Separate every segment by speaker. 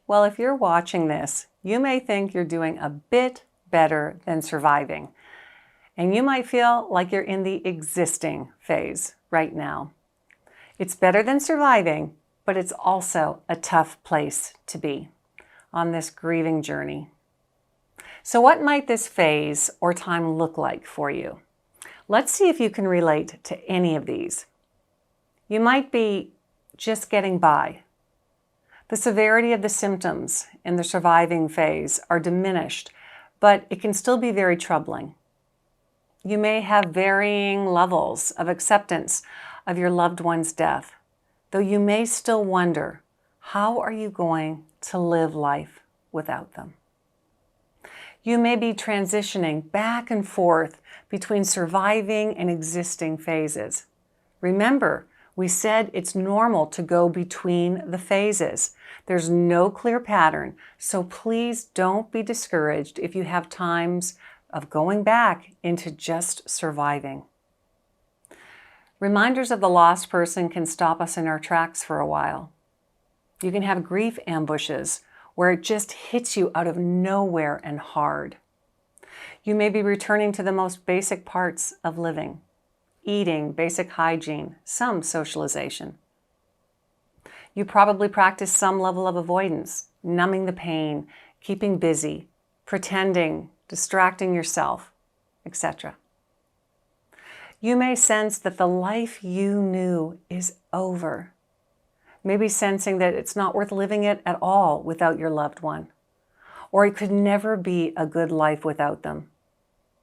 Speaker 1: Well, if you're watching this, you may think you're doing a bit better than surviving, and you might feel like you're in the existing phase right now. It's better than surviving, but it's also a tough place to be on this grieving journey. So what might this phase or time look like for you? Let's see if you can relate to any of these. You might be just getting by. The severity of the symptoms in the surviving phase are diminished, but it can still be very troubling. You may have varying levels of acceptance of your loved one's death, though you may still wonder, how are you going to live life without them? You may be transitioning back and forth between surviving and existing phases. Remember, we said it's normal to go between the phases. There's no clear pattern, so please don't be discouraged if you have times of going back into just surviving. Reminders of the lost person can stop us in our tracks for a while. You can have grief ambushes where it just hits you out of nowhere and hard. You may be returning to the most basic parts of living: eating, basic hygiene, some socialization. You probably practice some level of avoidance, numbing the pain, keeping busy, pretending, distracting yourself, etc. You may sense that the life you knew is over. Maybe sensing that it's not worth living it at all without your loved one, or it could never be a good life without them.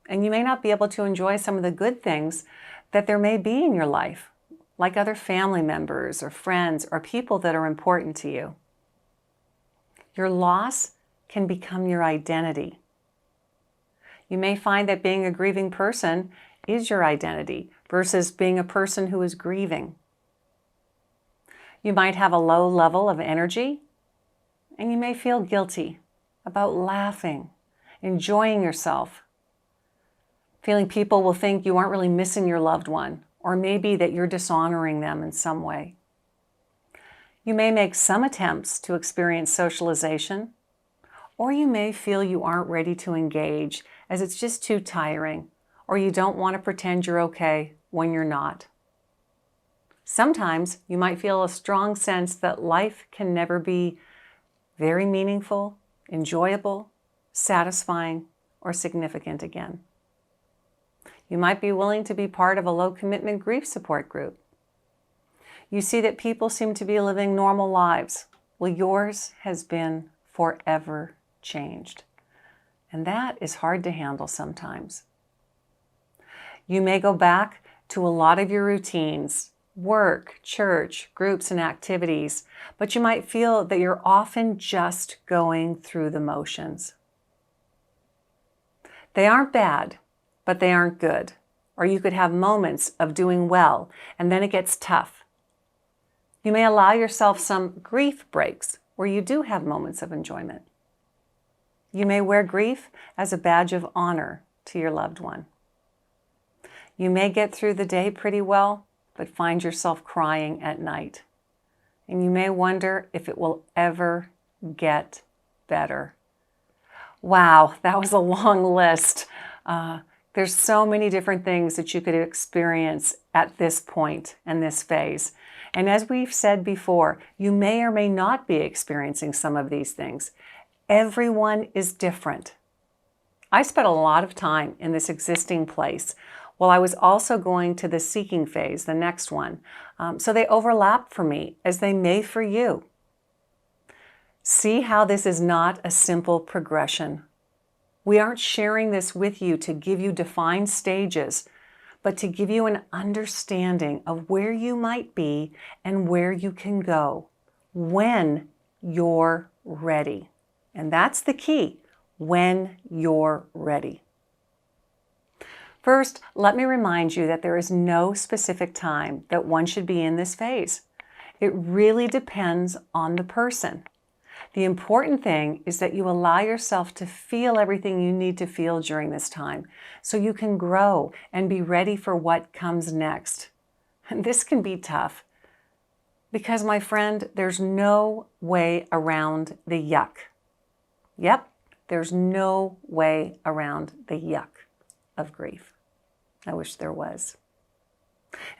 Speaker 1: And you may not be able to enjoy some of the good things that there may be in your life, like other family members or friends or people that are important to you. Your loss can become your identity. You may find that being a grieving person is your identity versus being a person who is grieving. You might have a low level of energy, and you may feel guilty about laughing, enjoying yourself, feeling people will think you aren't really missing your loved one, or maybe that you're dishonoring them in some way. You may make some attempts to experience socialization, or you may feel you aren't ready to engage as it's just too tiring, or you don't want to pretend you're okay when you're not. Sometimes you might feel a strong sense that life can never be very meaningful, enjoyable, satisfying, or significant again. You might be willing to be part of a low-commitment grief support group. You see that people seem to be living normal lives. Well, yours has been forever changed. And that is hard to handle sometimes. You may go back to a lot of your routines, work, church, groups, and activities, but you might feel that you're often just going through the motions. They aren't bad, but they aren't good. Or you could have moments of doing well, and then it gets tough. You may allow yourself some grief breaks where you do have moments of enjoyment. You may wear grief as a badge of honor to your loved one. You may get through the day pretty well, but find yourself crying at night. And you may wonder if it will ever get better. Wow, that was a long list. There's so many different things that you could experience at this point and this phase. And as we've said before, you may or may not be experiencing some of these things. Everyone is different. I spent a lot of time in this existing place while I was also going to the seeking phase, the next one. So they overlap for me, as they may for you. See how this is not a simple progression. We aren't sharing this with you to give you defined stages, but to give you an understanding of where you might be and where you can go when you're ready. And that's the key, when you're ready. First, let me remind you that there is no specific time that one should be in this phase. It really depends on the person. The important thing is that you allow yourself to feel everything you need to feel during this time so you can grow and be ready for what comes next. And this can be tough. Because, my friend, there's no way around the yuck. Yep, there's no way around the yuck of grief. I wish there was.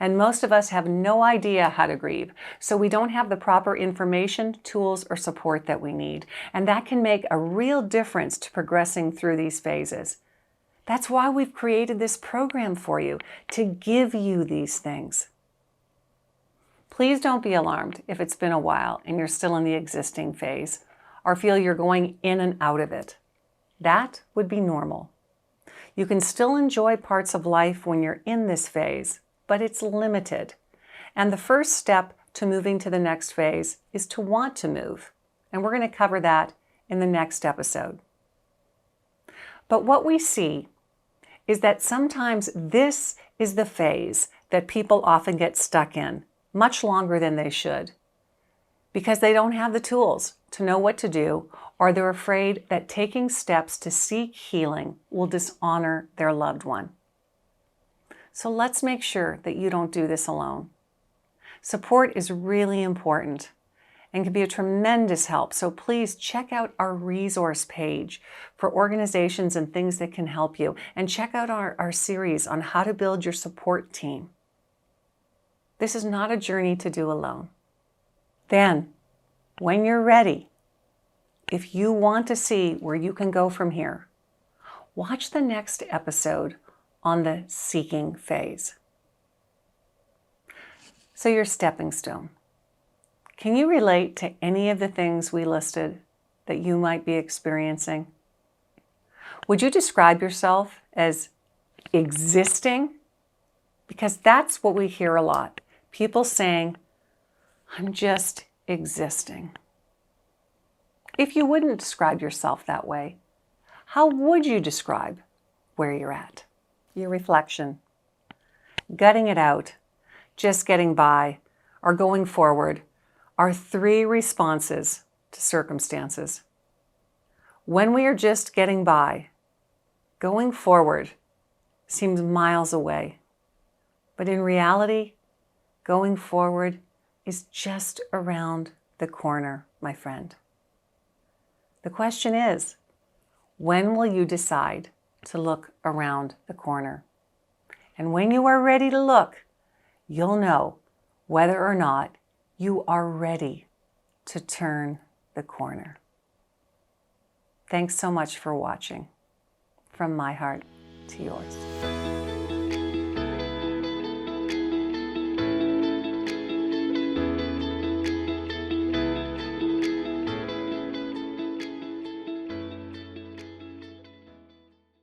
Speaker 1: And most of us have no idea how to grieve, so we don't have the proper information, tools, or support that we need. And that can make a real difference to progressing through these phases. That's why we've created this program for you, to give you these things. Please don't be alarmed if it's been a while and you're still in the existing phase, or feel you're going in and out of it. That would be normal. You can still enjoy parts of life when you're in this phase, but it's limited. And the first step to moving to the next phase is to want to move. And we're going to cover that in the next episode. But what we see is that sometimes this is the phase that people often get stuck in, much longer than they should, because they don't have the tools to know what to do, or they're afraid that taking steps to seek healing will dishonor their loved one. So let's make sure that you don't do this alone. Support is really important and can be a tremendous help. So please check out our resource page for organizations and things that can help you. And check out our series on how to build your support team. This is not a journey to do alone. Then, when you're ready, if you want to see where you can go from here, watch the next episode on the seeking phase. So your stepping stone. Can you relate to any of the things we listed that you might be experiencing? Would you describe yourself as existing? Because that's what we hear a lot. People saying, I'm just existing. If you wouldn't describe yourself that way, how would you describe where you're at? Your reflection. Gutting it out, just getting by, or going forward are three responses to circumstances. When we are just getting by, going forward seems miles away. But in reality, going forward is just around the corner, my friend. The question is, when will you decide to look around the corner? And when you are ready to look, you'll know whether or not you are ready to turn the corner. Thanks so much for watching. From my heart to yours.